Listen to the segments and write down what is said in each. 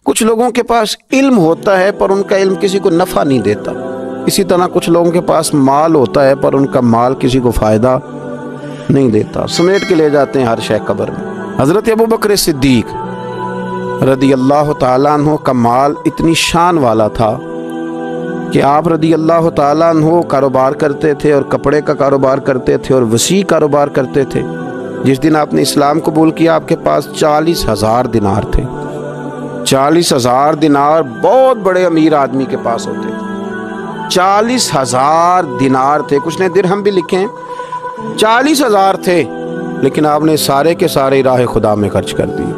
کچھ لوگوں کے پاس علم ہوتا ہے پر ان کا علم کسی کو نفع نہیں دیتا، اسی طرح کچھ لوگوں کے پاس مال ہوتا ہے پر ان کا مال کسی کو فائدہ نہیں دیتا، سمیٹ کے لے جاتے ہیں ہر شے قبر میں۔ حضرت ابوبکر صدیق رضی اللہ تعالیٰ عنہ کا مال اتنی شان والا تھا کہ آپ رضی اللہ تعالیٰ عنہ کاروبار کرتے تھے اور کپڑے کا کاروبار کرتے تھے اور وسیع کاروبار کرتے تھے۔ جس دن آپ نے اسلام قبول کیا آپ کے پاس 40,000 دینار تھے۔ 40,000 دینار بہت بڑے امیر آدمی کے پاس ہوتے تھے۔ 40,000 دینار تھے، کچھ نے درہم بھی لکھے ہیں، 40,000 تھے، لیکن آپ نے سارے کے سارے راہ خدا میں خرچ کر دیے۔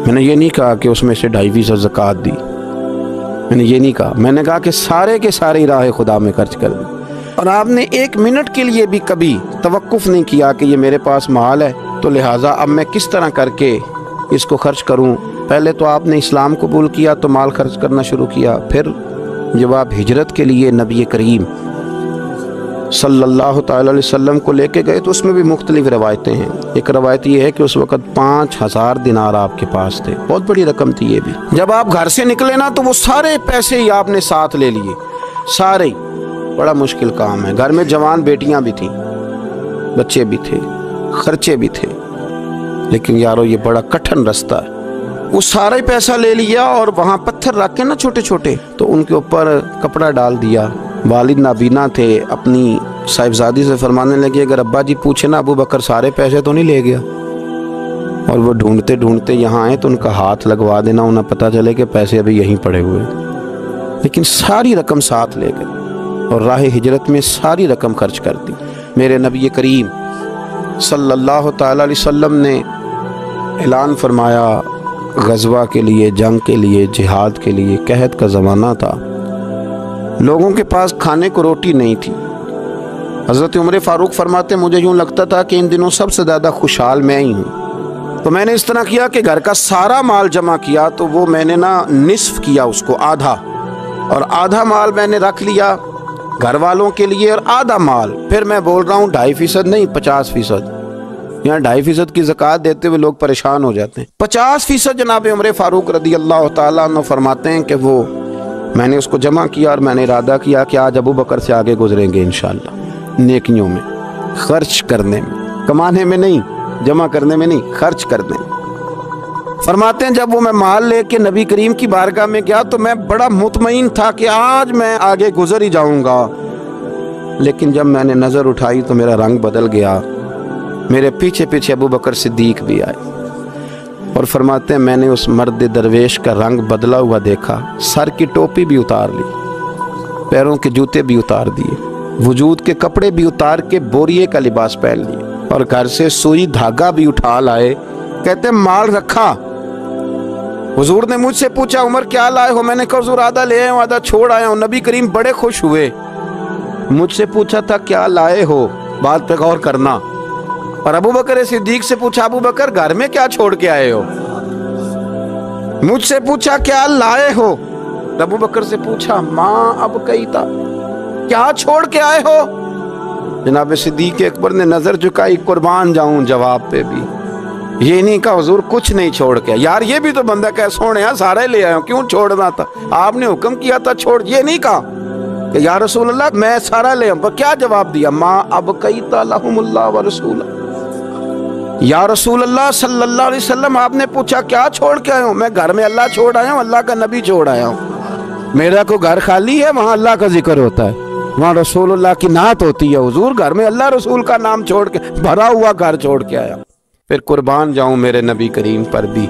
میں نے یہ نہیں کہا کہ اس میں سے 2.5% زکوٰۃ دی، میں نے یہ نہیں کہا، میں نے کہا کہ سارے کے سارے راہ خدا میں خرچ کر دی۔ اور آپ نے 1 منٹ کے لیے بھی کبھی توقف نہیں کیا کہ یہ میرے پاس مال ہے تو لہٰذا اب میں کس طرح کر کے اس کو خرچ کروں۔ پہلے تو آپ نے اسلام قبول کیا تو مال خرچ کرنا شروع کیا، پھر جب آپ ہجرت کے لیے نبی کریم صلی اللہ تعالی علیہ وسلم کو لے کے گئے تو اس میں بھی مختلف روایتیں ہیں۔ ایک روایت یہ ہے کہ اس وقت 5,000 دینار آپ کے پاس تھے، بہت بڑی رقم تھی یہ بھی۔ جب آپ گھر سے نکلے نا تو وہ سارے پیسے ہی آپ نے ساتھ لے لیے، سارے۔ بڑا مشکل کام ہے، گھر میں جوان بیٹیاں بھی تھیں، بچے بھی تھے، خرچے بھی تھے، لیکن یارو یہ بڑا کٹھن رستہ ہے۔ وہ سارا ہی پیسہ لے لیا اور وہاں پتھر رکھ کے نا چھوٹے چھوٹے تو ان کے اوپر کپڑا ڈال دیا۔ والد نابینا تھے، اپنی صاحبزادی سے فرمانے لگے اگر ابا جی پوچھے نا ابوبکر سارے پیسے تو نہیں لے گیا، اور وہ ڈھونڈتے ڈھونڈتے یہاں آئے تو ان کا ہاتھ لگوا دینا، انہیں پتہ چلے کہ پیسے ابھی یہیں پڑے ہوئے، لیکن ساری رقم ساتھ لے گئے اور راہ ہجرت میں ساری رقم خرچ کر دی۔ میرے نبی کریم صلی اللہ تعالی علیہ وسلم نے اعلان فرمایا غزوہ کے لیے، جنگ کے لیے، جہاد کے لیے، قحط کا زمانہ تھا، لوگوں کے پاس کھانے کو روٹی نہیں تھی۔ حضرت عمر فاروق فرماتے مجھے یوں لگتا تھا کہ ان دنوں سب سے زیادہ خوشحال میں ہی ہوں، تو میں نے اس طرح کیا کہ گھر کا سارا مال جمع کیا تو وہ میں نے نصف کیا، اس کو آدھا، اور آدھا مال میں نے رکھ لیا گھر والوں کے لیے اور آدھا مال پھر میں بول رہا ہوں 2.5% نہیں 50%۔ یہاں 2.5% کی زکوٰۃ دیتے ہوئے لوگ پریشان ہو جاتے ہیں۔ 50% جناب عمر فاروق رضی اللہ تعالیٰ عنہ فرماتے ہیں کہ وہ میں نے اس کو جمع کیا اور میں نے ارادہ کیا کہ آج ابوبکر سے آگے گزریں گے انشاءاللہ، نیکیوں میں، خرچ کرنے میں، کمانے میں نہیں، جمع کرنے میں نہیں، خرچ کرنے میں۔ فرماتے ہیں جب وہ میں مال لے کے نبی کریم کی بارگاہ میں گیا تو میں بڑا مطمئن تھا کہ آج میں آگے گزر ہی جاؤں گا، لیکن جب میں نے نظر اٹھائی تو میرا رنگ بدل گیا، میرے پیچھے پیچھے ابوبکر صدیق بھی آئے، اور فرماتے ہیں میں نے اس مرد درویش کا رنگ بدلا ہوا دیکھا، سر کی ٹوپی بھی اتار لی، پیروں کے جوتے بھی اتار دیے، وجود کے کپڑے بھی اتار کے بوریے کا لباس پہن لیے، اور گھر سے سوئی دھاگا بھی اٹھا لائے۔ کہتے ہیں مال رکھا، حضور نے مجھ سے پوچھا عمر کیا لائے ہو، میں نے کہا حضور آدھا لے آیا ہوں آدھا چھوڑ آیا ہوں۔ نبی کریم بڑے خوش ہوئے، مجھ سے پوچھا تھا کیا لائے ہو، بات پہ غور کرنا، اور ابوبکر صدیق سے پوچھا ابوبکر گھر میں کیا چھوڑ کے آئے ہو، مجھ سے پوچھا کیا لائے ہو، ابوبکر سے پوچھا ماں اب کئی تھا، کیا چھوڑ کے آئے ہو۔ جناب صدیق اکبر نے نظر جھکائی، قربان جاؤں جواب پہ بھی، یہ نہیں کہا حضور کچھ نہیں چھوڑ کے، یار یہ بھی تو بندہ کہ سونے سارے لے آیا ہوں، کیوں چھوڑنا تھا، آپ نے حکم کیا تھا چھوڑ، یہ نہیں کہا کہ یا رسول اللہ میں سارا لے آؤں، کیا جواب دیا ماں اب کئی لہم اللہ و رسول، یا رسول اللہ صلی اللہ علیہ وسلم آپ نے پوچھا کیا چھوڑ کے آیا ہوں، میں گھر میں اللہ چھوڑ آیا ہوں، اللہ کا نبی چھوڑ آیا ہوں، میرا کو گھر خالی ہے وہاں اللہ کا ذکر ہوتا ہے، وہاں رسول اللہ کی نعت ہوتی ہے، حضور گھر میں اللہ رسول کا نام چھوڑ کے بھرا ہوا گھر چھوڑ کے آیا۔ پھر قربان جاؤں میرے نبی کریم پر بھی،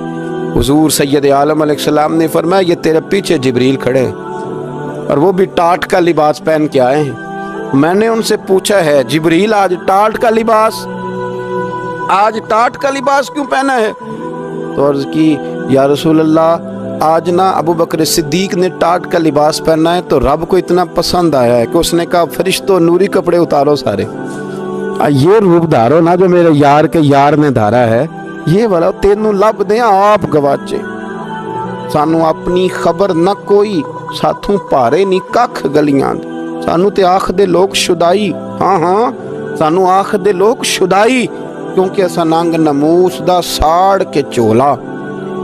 حضور سید عالم علیہ السلام نے فرمایا یہ تیرے پیچھے جبریل کھڑے ہیں اور وہ بھی ٹاٹ کا لباس پہن کے آئے ہیں۔ میں نے ان سے پوچھا ہے جبریل آج ٹاٹ کا لباس، آج ٹاٹ کا لباس کیوں پہنا ہے؟ تو عرض کی یا رسول اللہ آج نا ابوبکر صدیق نے ٹاٹ کا لباس پہنا ہے تو رب کو اتنا پسند آیا ہے کہ اس نے کہا فرشتوں نوری کپڑے اتارو سارے، یہ روپ دھارو نا جو میرے یار کے یار نے دھارا ہے، یہ والا تینوں لب دیں آپ گواچے، سانو اپنی خبر نہ کوئی، ساتھوں پارے نہیں ککھ گلیاں، سانو تے آخ دے لوگ شدائی، ہاں سانو آخ دے لوگ شدائی، کیونکہ اسا ننگ نموس دا ساڑ کے چولا،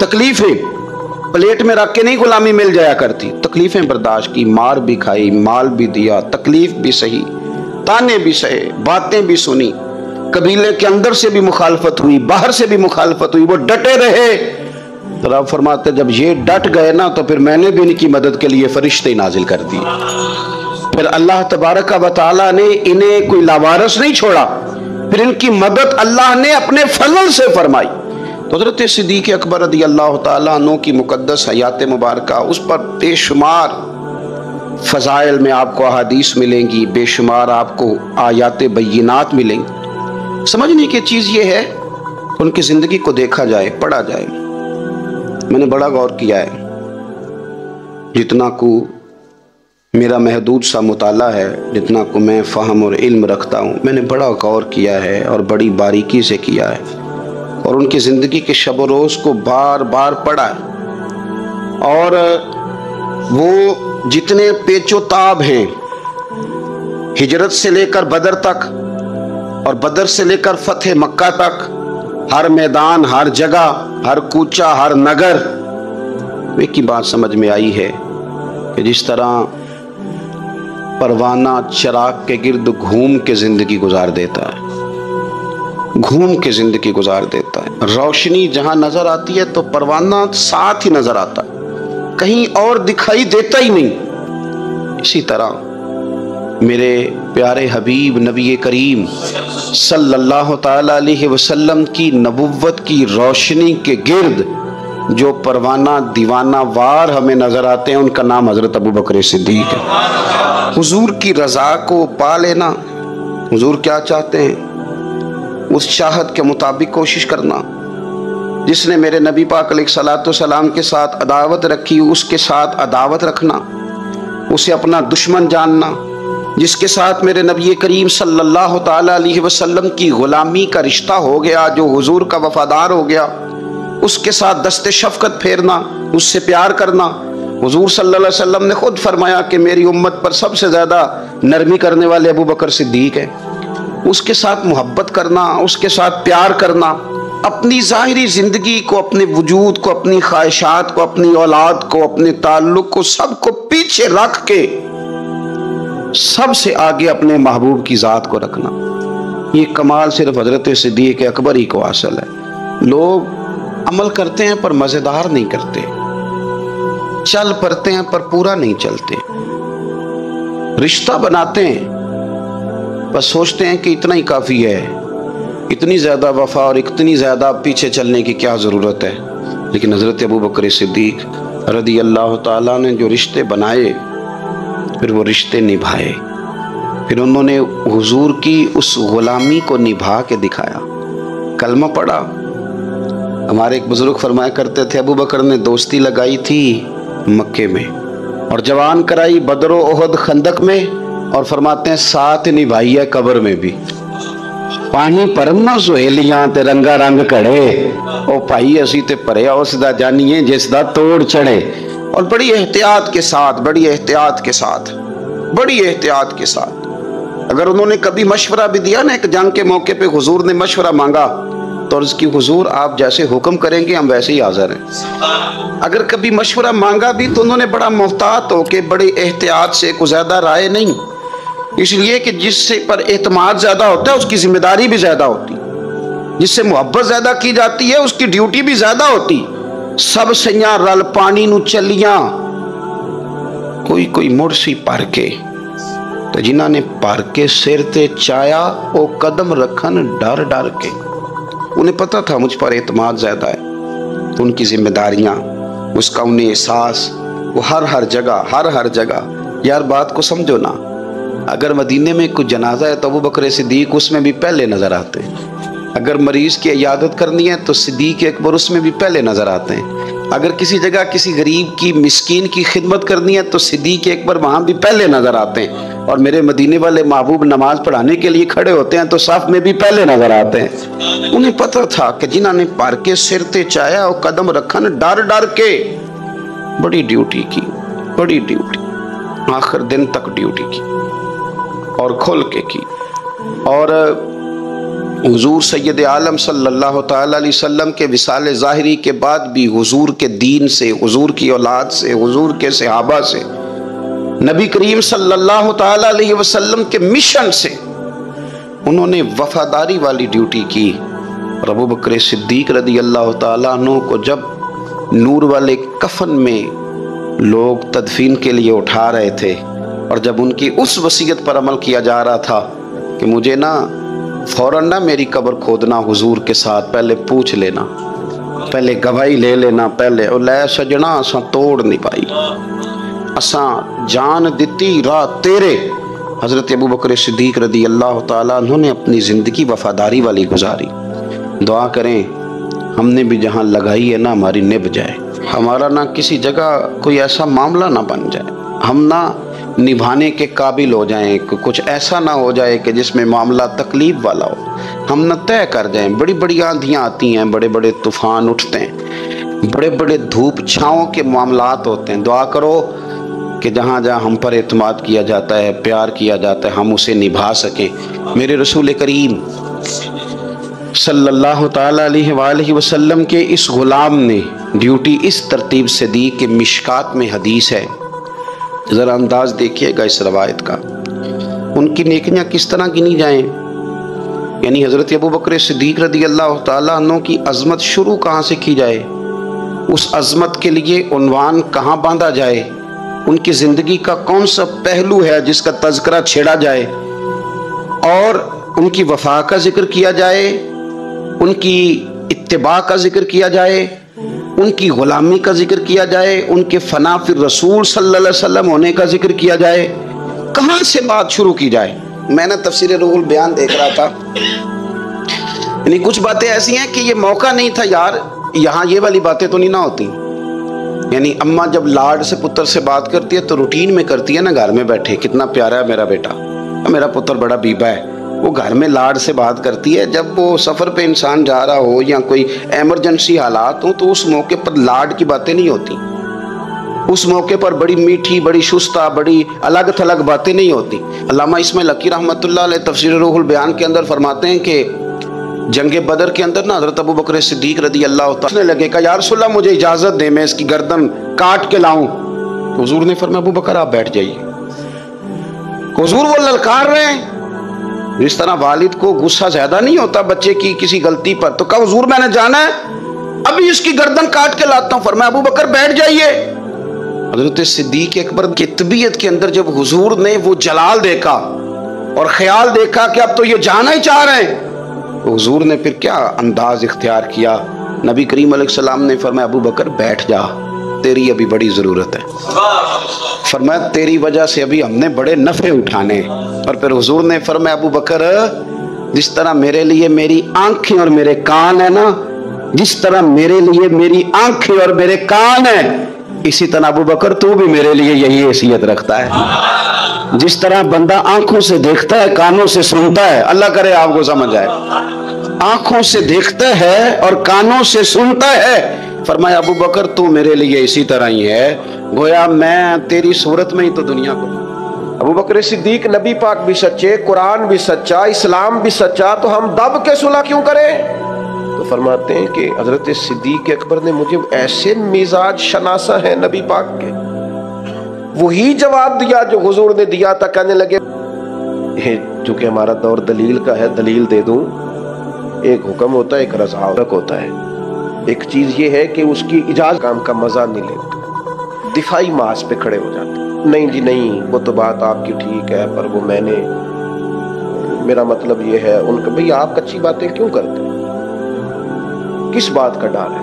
تکلیفیں پلیٹ میں رکھ کے نہیں غلامی مل جایا کرتی، تکلیفیں برداشت کی، مار بھی کھائی، مال بھی دیا، تکلیف بھی سہی، تانے بھی سہے، باتیں بھی سنی، قبیلے کے اندر سے بھی مخالفت ہوئی، باہر سے بھی مخالفت ہوئی، وہ ڈٹے رہے۔ تو رب فرماتے جب یہ ڈٹ گئے نا تو پھر میں نے بھی ان کی مدد کے لیے فرشتے نازل کر دی۔ پھر اللہ تبارک و تعالیٰ نے انہیں کوئی لاوارث نہیں چھوڑا، پھر ان کی مدد اللہ نے اپنے فضل سے فرمائی۔ تو حضرت صدیق اکبر رضی اللہ تعالیٰ عنہ کی مقدس حیات مبارکہ، اس پر بے شمار فضائل میں آپ کو احادیث ملیں گی، بے شمار آپ کو آیات بینات ملیں گی۔ سمجھنے کی چیز یہ ہے ان کی زندگی کو دیکھا جائے، پڑھا جائے۔ میں نے بڑا غور کیا ہے، جتنا کو میرا محدود سا مطالعہ ہے، جتنا کو میں فہم اور علم رکھتا ہوں، میں نے بڑا غور کیا ہے اور بڑی باریکی سے کیا ہے، اور ان کی زندگی کے شب و روز کو بار بار پڑھا ہے۔ اور وہ جتنے پیچ و تاب ہیں، ہجرت سے لے کر بدر تک اور بدر سے لے کر فتح مکہ تک، ہر میدان، ہر جگہ، ہر کوچہ، ہر نگر، ایک ہی بات سمجھ میں آئی ہے کہ جس طرح پروانہ چراغ کے گرد گھوم کے زندگی گزار دیتا ہے، گھوم کے زندگی گزار دیتا ہے، روشنی جہاں نظر آتی ہے تو پروانہ ساتھ ہی نظر آتا ہے، کہیں اور دکھائی دیتا ہی نہیں۔ اسی طرح میرے پیارے حبیب نبی کریم صلی اللہ تعالی علیہ وسلم کی نبوت کی روشنی کے گرد جو پروانہ دیوانہ وار ہمیں نظر آتے ہیں، ان کا نام حضرت ابوبکر صدیق ہے۔ حضور کی رضا کو پا لینا، حضور کیا چاہتے ہیں اس چاہت کے مطابق کوشش کرنا۔ جس نے میرے نبی پاک علیہ الصلوۃ والسلام کے ساتھ عداوت رکھی، اس کے ساتھ عداوت رکھنا، اسے اپنا دشمن جاننا۔ جس کے ساتھ میرے نبی کریم صلی اللہ تعالی علیہ وسلم کی غلامی کا رشتہ ہو گیا، جو حضور کا وفادار ہو گیا، اس کے ساتھ دست شفقت پھیرنا، اس سے پیار کرنا۔ حضور صلی اللہ علیہ وسلم نے خود فرمایا کہ میری امت پر سب سے زیادہ نرمی کرنے والے ابوبکر صدیق ہیں۔ اس کے ساتھ محبت کرنا، اس کے ساتھ پیار کرنا، اپنی ظاہری زندگی کو، اپنے وجود کو، اپنی خواہشات کو، اپنی اولاد کو، اپنے تعلق کو، سب کو پیچھے رکھ کے سب سے آگے اپنے محبوب کی ذات کو رکھنا۔ یہ کمال صرف حضرت صدیق اکبر ہی کو حاصل ہے۔ لوگ عمل کرتے ہیں پر مزیدار نہیں کرتے، چل پڑتے ہیں پر پورا نہیں چلتے، رشتہ بناتے ہیں بس سوچتے ہیں کہ اتنا ہی کافی ہے، اتنی زیادہ وفا اور اتنی زیادہ پیچھے چلنے کی کیا ضرورت ہے۔ لیکن حضرت ابوبکر صدیق رضی اللہ تعالیٰ نے جو رشتے بنائے، پھر وہ رشتے نبھائے، پھر انہوں نے حضور کی اس غلامی کو نبھا کے دکھایا۔ کلمہ پڑھا۔ ہمارے ایک بزرگ فرمایا کرتے تھے ابوبکر نے دوستی لگائی تھی مکے میں اور جوان کرائی بدر و احد خندق میں، اور فرماتے ہیں ساتھ نبھائی ہے قبر میں بھی۔ پانی پرما سہیلیاں تے رنگا رنگ کڑے، او بھائی اسی تے پریا اس دا جانیے جس دا توڑ چڑھے۔ اور بڑی احتیاط کے ساتھ، بڑی احتیاط کے ساتھ، بڑی احتیاط کے ساتھ، اگر انہوں نے کبھی مشورہ بھی دیا نا، ایک جنگ کے موقع پہ حضور نے مشورہ مانگا تو عرض کی حضور آپ جیسے حکم کریں گے ہم ویسے ہی حاضر ہیں۔ اگر کبھی مشورہ مانگا بھی تو انہوں نے بڑا محتاط ہو کے بڑی احتیاط سے، کوئی زیادہ رائے نہیں، اس لیے کہ جس سے پر اعتماد زیادہ ہوتا ہے اس کی ذمہ داری بھی زیادہ ہوتی، جس سے محبت زیادہ کی جاتی ہے اس کی ڈیوٹی بھی زیادہ ہوتی۔ سب سیاں رل پانی نو چلیاں، کوئی مڑ سی پر کے، تو جنہاں نے پر کے سر تے چایا او قدم رکھن ڈر ڈر کے۔ انہیں پتا تھا مجھ پر اعتماد زیادہ ہے، ان کی ذمہ داریاں، اس کا انہیں احساس، وہ ہر جگہ۔ یار بات کو سمجھو نا، اگر مدینے میں کوئی جنازہ ہے تو ابوبکر صدیق اس میں بھی پہلے نظر آتے ہیں، اگر مریض کی عیادت کرنی ہے تو صدیق اکبر اس میں بھی پہلے نظر آتے ہیں، اگر کسی جگہ کسی غریب کی مسکین کی خدمت کرنی ہے تو صدیق اکبر وہاں بھی پہلے نظر آتے ہیں، اور میرے مدینے والے محبوب نماز پڑھانے کے لیے کھڑے ہوتے ہیں تو صف میں بھی پہلے نظر آتے ہیں۔ انہیں پتہ تھا کہ جنہاں نے پار کے سر تے چایا اور قدم رکھن ڈر ڈر کے، بڑی ڈیوٹی کی، بڑی ڈیوٹی، آخر دن تک ڈیوٹی کی اور کھل کے کی۔ اور حضور سید عالم صلی اللہ تعالی علیہ وسلم کے وصال ظاہری کے بعد بھی حضور کے دین سے، حضور کی اولاد سے، حضور کے صحابہ سے، نبی کریم صلی اللہ تعالی علیہ وسلم کے مشن سے انہوں نے وفاداری والی ڈیوٹی کی۔ اور ابو بکر صدیق رضی اللہ تعالیٰ عنہ کو جب نور والے کفن میں لوگ تدفین کے لیے اٹھا رہے تھے، اور جب ان کی اس وصیت پر عمل کیا جا رہا تھا کہ مجھے فوراً میری قبر کھودنا حضور کے ساتھ، پہلے پوچھ لینا، پہلے گواہی لے لینا، پہلے او لے سجنا اساں توڑ نہیں پائی، اساں جان دیتی راہ تیرے۔ حضرت ابو بکر صدیق رضی اللہ تعالیٰ عنہ نے اپنی زندگی وفاداری والی گزاری۔ دعا کریں ہم نے بھی جہاں لگائی ہے نا ہماری نبھ جائے، ہمارا نہ کسی جگہ کوئی ایسا معاملہ نہ بن جائے، ہم نہ نبھانے کے قابل ہو جائیں، کچھ ایسا نہ ہو جائے کہ جس میں معاملہ تکلیف والا ہو، ہم نہ طے کر جائیں۔ بڑی بڑی آندھیاں آتی ہیں، بڑے بڑے طوفان اٹھتے ہیں، بڑے بڑے دھوپ چھاؤں کے معاملات ہوتے ہیں۔ دعا کرو کہ جہاں جہاں ہم پر اعتماد کیا جاتا ہے، پیار کیا جاتا ہے، ہم اسے نبھا سکیں۔ میرے رسول کریم صلی اللہ تعالیٰ علیہ وآلہ وسلم کے اس غلام نے ڈیوٹی اس ترتیب سے دی کہ مشکات میں حدیث ہے، ذرا انداز دیکھیے گا اس روایت کا، ان کی نیکیاں کس طرح گنی جائیں۔ یعنی حضرت ابو بکر صدیق رضی اللہ تعالیٰ عنہ کی عظمت شروع کہاں سے کی جائے، اس عظمت کے لیے عنوان کہاں باندھا جائے، ان کی زندگی کا کون سا پہلو ہے جس کا تذکرہ چھیڑا جائے، اور ان کی وفا کا ذکر کیا جائے، ان کی اتباع کا ذکر کیا جائے، ان کی غلامی کا ذکر کیا جائے، ان کے فنا فی الرسول صلی اللہ علیہ وسلم ہونے کا ذکر کیا جائے، کہاں سے بات شروع کی جائے۔ میں نے تفسیر روح البیان دیکھ رہا تھا، یعنی کچھ باتیں ایسی ہیں کہ یہ موقع نہیں تھا یار، یہاں یہ والی باتیں تو نہیں نہ ہوتی۔ یعنی اماں جب لاڈ سے پتر سے بات کرتی ہے تو روٹین میں کرتی ہے نا، گھر میں بیٹھے کتنا پیارا ہے میرا بیٹا، میرا پتر بڑا بیبا ہے، وہ گھر میں لاڈ سے بات کرتی ہے۔ جب وہ سفر پہ انسان جا رہا ہو یا کوئی ایمرجنسی حالات ہوں تو اس موقع پر لاڈ کی باتیں نہیں ہوتی، اس موقع پر بڑی میٹھی، بڑی شستہ، بڑی الگ تھلگ باتیں نہیں ہوتی۔ علامہ اسماعیل حقی رحمۃ اللہ علیہ تفسیر روح البیان کے اندر فرماتے ہیں کہ جنگ بدر کے اندر نا حضرت ابو بکر صدیق رضی اللہ تعالیٰ لگے کہ یا رسول اللہ مجھے اجازت دے میں اس کی گردن کاٹ کے لاؤں، تو حضور نے فرمایا ابو بکر آپ بیٹھ جائیے۔ حضور وہ للکار رہے ہیں، جس طرح والد کو غصہ زیادہ نہیں ہوتا بچے کی کسی غلطی پر، تو کہا حضور میں نے جانا ہے ابھی اس کی گردن کاٹ کے لاتا ہوں، فرمایا ابو بکر بیٹھ جائیے۔ حضرت صدیق اکبر کی طبیعت کے اندر جب حضور نے وہ جلال دیکھا اور خیال دیکھا کہ اب تو یہ جانا ہی چاہ رہے ہیں، تو حضور نے پھر کیا انداز اختیار کیا، نبی کریم علیہ السلام نے فرمایا ابو بکر بیٹھ جا، تیری ابھی بڑی ضرورت ہے، فرمایا تیری وجہ سے ابھی ہم نے بڑے نفع اٹھانے۔ اور پھر حضور نے فرمایا ابو بکر جس طرح میرے لیے میری آنکھیں اور میرے کان ہیں نا، جس طرح میرے لیے میری آنکھیں اور میرے کان ہیں، اسی طرح ابو بکر تو بھی میرے لیے یہی حیثیت رکھتا ہے۔ جس طرح بندہ آنکھوں سے دیکھتا ہے، کانوں سے سنتا ہے، اللہ کرے آپ کو سمجھ آئے، آنکھوں سے دیکھتا ہے اور کانوں سے سنتا ہے، فرمایا ابو بکر تو میرے لیے اسی طرح ہی ہے، گویا میں تیری صورت میں ہی تو دنیا کو۔ ابو بکر صدیق نبی پاک بھی سچے، قرآن بھی سچا، اسلام بھی سچا، تو ہم دب کے صلح کیوں کریں؟ تو فرماتے ہیں کہ حضرت صدیق اکبر نے مجھے ایسے مزاج شناسہ ہیں نبی پاک کے، وہی جواب دیا جو حضور نے دیا تھا، کہنے لگے چونکہ ہمارا دور دلیل کا ہے دلیل دے دوں، ایک حکم ہوتا ہے ایک رضا ہوتا ہے، ایک چیز یہ ہے کہ اس کی اجازت کام کا مزہ نہیں لیتے، دفاعی محاذ پہ کھڑے ہو جاتے، نہیں جی نہیں وہ تو بات آپ کی ٹھیک ہے پر وہ میں نے، میرا مطلب یہ ہے، ان کا بھئی آپ کچی باتیں کیوں کرتے ہیں، کس بات کا ڈر ہے؟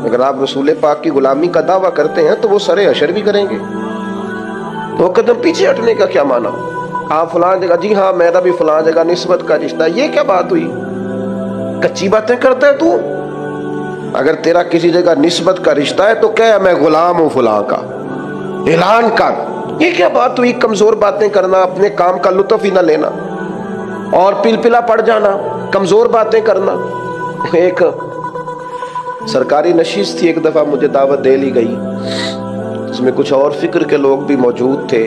اگر آپ رسول پاک کی غلامی کا دعویٰ کرتے ہیں تو وہ سر حشر بھی کریں گے، تو قدم پیچھے ہٹنے کا کیا معنی ہو؟ آپ فلاں جگہ، جی ہاں میرا بھی فلاں جگہ نسبت کا رشتہ، یہ کیا بات ہوئی؟ کچی باتیں کرتا ہے تو؟ اگر تیرا کسی جگہ نسبت کا رشتہ ہے تو کہہ میں غلام ہوں فلاں کا، اعلان کر، یہ کیا بات ہوئی؟ کمزور باتیں کرنا، اپنے کام کا لطف ہی نہ لینا اور پلپلا پڑ جانا، کمزور باتیں کرنا۔ ایک سرکاری نشست تھی، ایک دفعہ مجھے دعوت دے لی گئی، اس میں کچھ اور فکر کے لوگ بھی موجود تھے،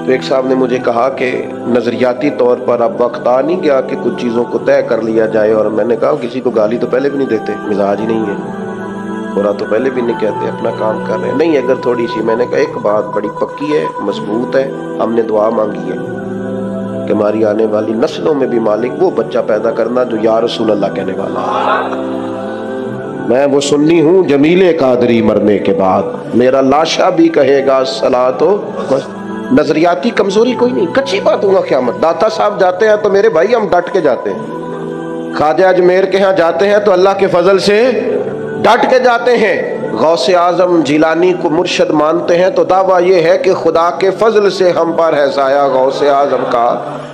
تو ایک صاحب نے مجھے کہا کہ نظریاتی طور پر اب وقت آ نہیں گیا کہ کچھ چیزوں کو طے کر لیا جائے، اور میں نے کہا کسی کو گالی تو پہلے بھی نہیں دیتے، مزاج ہی نہیں ہے، برا تو پہلے بھی نہیں کہتے، اپنا کام کر رہے ہیں، نہیں اگر تھوڑی سی، میں نے کہا ایک بات بڑی پکی ہے، مضبوط ہے، ہم نے دعا مانگی ہے کہ ہماری آنے والی نسلوں میں بھی مالک وہ بچہ پیدا کرنا جو یا رسول اللہ کہنے والا ہے۔ میں وہ سنی ہوں جمیل قادری مرنے کے بعد، میرا لاشا بھی کہے گا صلاۃ و نظریاتی کمزوری کوئی نہیں، کچی بات ہوں گا قیامت۔ داتا صاحب جاتے ہیں تو میرے بھائی ہم ڈٹ کے جاتے ہیں، خواجہ اجمیر کے ہاں جاتے ہیں تو اللہ کے فضل سے ڈٹ کے جاتے ہیں، غوث اعظم جیلانی کو مرشد مانتے ہیں تو دعویٰ یہ ہے کہ خدا کے فضل سے ہم پر ہے سایہ غوث اعظم کا،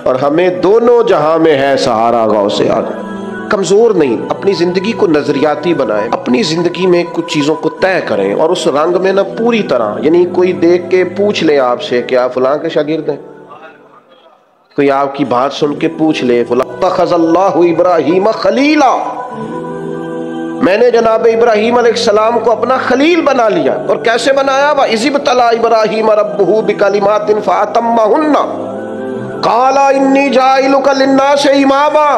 اور ہمیں دونوں جہاں میں ہے سہارا غوث اعظم۔ کمزور نہیں، اپنی زندگی کو نظریاتی بنائیں، اپنی زندگی میں کچھ چیزوں کو طے کریں، اور اس رنگ میں نہ پوری طرح، یعنی کوئی دیکھ کے پوچھ لے آپ سے کہ آپ فلاں کے شاگرد ہیں، کوئی آپ کی بات سن کے پوچھ لے فلاں اتخذ اللہ ابراہیم خلیلا، میں نے جناب ابراہیم علیہ السلام کو اپنا خلیل بنا لیا، اور کیسے بنایا؟ وَإِذِ ابْتَلَىٰ إِبْرَاهِيمَ رَبُّهُ بِكَلِمَاتٍ فَأَتَمَّهُنَّ قَالَ إِنِّي جَاعِلُكَ لِلنَّاسِ إِمَامًا۔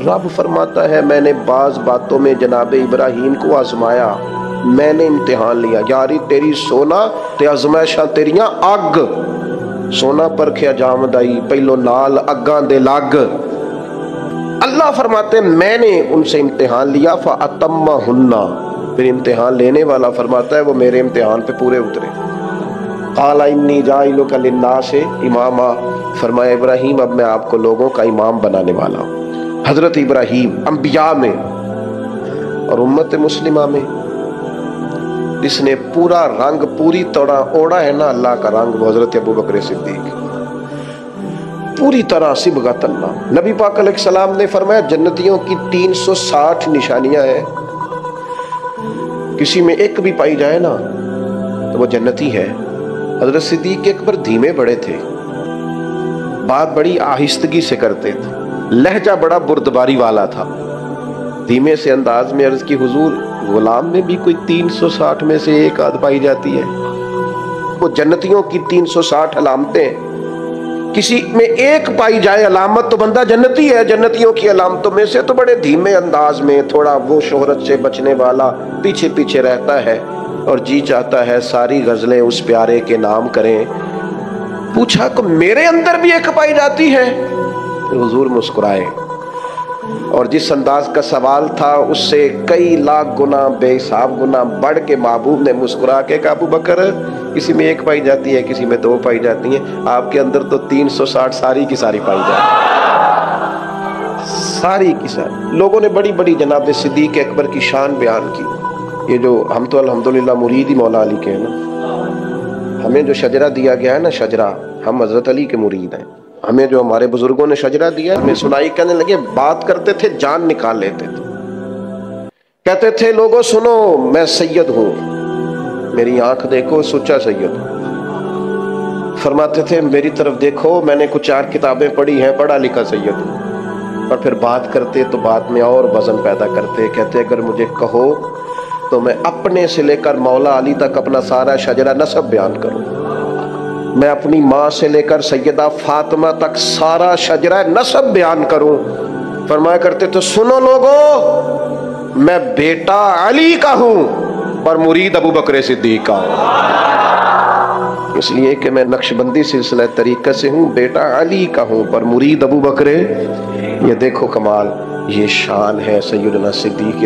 رب فرماتا ہے میں نے بعض باتوں میں جناب ابراہیم کو آزمایا، میں نے امتحان لیا، یاری تیری سونا تے آزمائشاں تیریاں اگ، سونا پرکھیا جامدائی پہلو نال اگاں دے لگ۔ اللہ فرماتے ہیں میں نے ان سے امتحان لیا فَأَتَمَّهُنَّ، پھر امتحان لینے والا فرماتا ہے وہ میرے امتحان پہ پورے اترے۔ قَالَ إِنِّي جَاعِلُكَ لِلنَّاسِ إِمَامًا، فرمایا ابراہیم اب میں آپ کو لوگوں کا امام بنانے والا ہوں۔ حضرت ابراہیم انبیاء میں اور امت مسلمہ میں جس نے پورا رنگ پوری طرح اوڑا ہے نا اللہ کا رنگ، وہ حضرت ابوبکر صدیق، پوری طرح صبغت اللہ۔ نبی پاک علیہ السلام نے فرمایا جنتیوں کی 360 نشانیاں ہیں، کسی میں ایک بھی پائی جائے نا تو وہ جنتی ہے۔ حضرت صدیق اکبر دھیمے بڑے تھے، بات بڑی آہستگی سے کرتے تھے، لہجہ بڑا بردباری والا تھا، دھیمے سے انداز میں عرض کی حضور غلام میں بھی کوئی 360 میں سے ایک آدھ پائی جاتی ہے، وہ جنتیوں کی 360 علامتیں، کسی میں ایک پائی جائے علامت تو بندہ جنتی ہے۔ جنتیوں کی علامتوں میں سے تو بڑے دھیمے انداز میں، تھوڑا وہ شہرت سے بچنے والا، پیچھے پیچھے رہتا ہے اور جی چاہتا ہے ساری غزلیں اس پیارے کے نام کریں۔ پوچھا کہ میرے اندر بھی ایک پائی جاتی ہے؟ حضور مسکرائے، اور جس انداز کا سوال تھا اس سے کئی لاکھ گنا بے حساب گنا بڑھ کے محبوب نے مسکرا کے کہا ابو بکر کسی میں ایک پائی جاتی ہے، کسی میں 2 پائی جاتی ہیں، آپ کے اندر تو 360 ساری کی ساری پائی جاتی ہے، ساری کی ساری۔ لوگوں نے بڑی بڑی جناب صدیق اکبر کی شان بیان کی، یہ جو ہم تو الحمدللہ مرید ہی مولا علی کے ہیں نا، ہمیں جو شجرہ دیا گیا ہے نا شجرہ، ہم حضرت علی کے مرید ہیں، ہمیں جو ہمارے بزرگوں نے شجرہ دیا ہمیں سنائی، کہنے لگے بات کرتے تھے جان نکال لیتے تھے، کہتے تھے لوگوں سنو میں سید ہوں، میری آنکھ دیکھو سچا سید ہوں، فرماتے تھے میری طرف دیکھو میں نے کچھ 4 کتابیں پڑھی ہیں، پڑھا لکھا سید ہوں، اور پھر بات کرتے تو بات میں اور وزن پیدا کرتے، کہتے اگر مجھے کہو تو میں اپنے سے لے کر مولا علی تک اپنا سارا شجرہ نسب بیان کروں، میں اپنی ماں سے لے کر سیدہ فاطمہ تک سارا شجرہ نسب بیان کروں۔ فرمایا کرتے تو سنو لوگوں میں بیٹا علی کا ہوں پر مرید ابو بکر صدیق کا ہوں، اس لیے کہ میں نقشبندی سلسلہ طریقہ سے ہوں، بیٹا علی کا ہوں پر مرید ابو بکر۔ یہ دیکھو کمال، یہ شان ہے سیدنا صدیق۔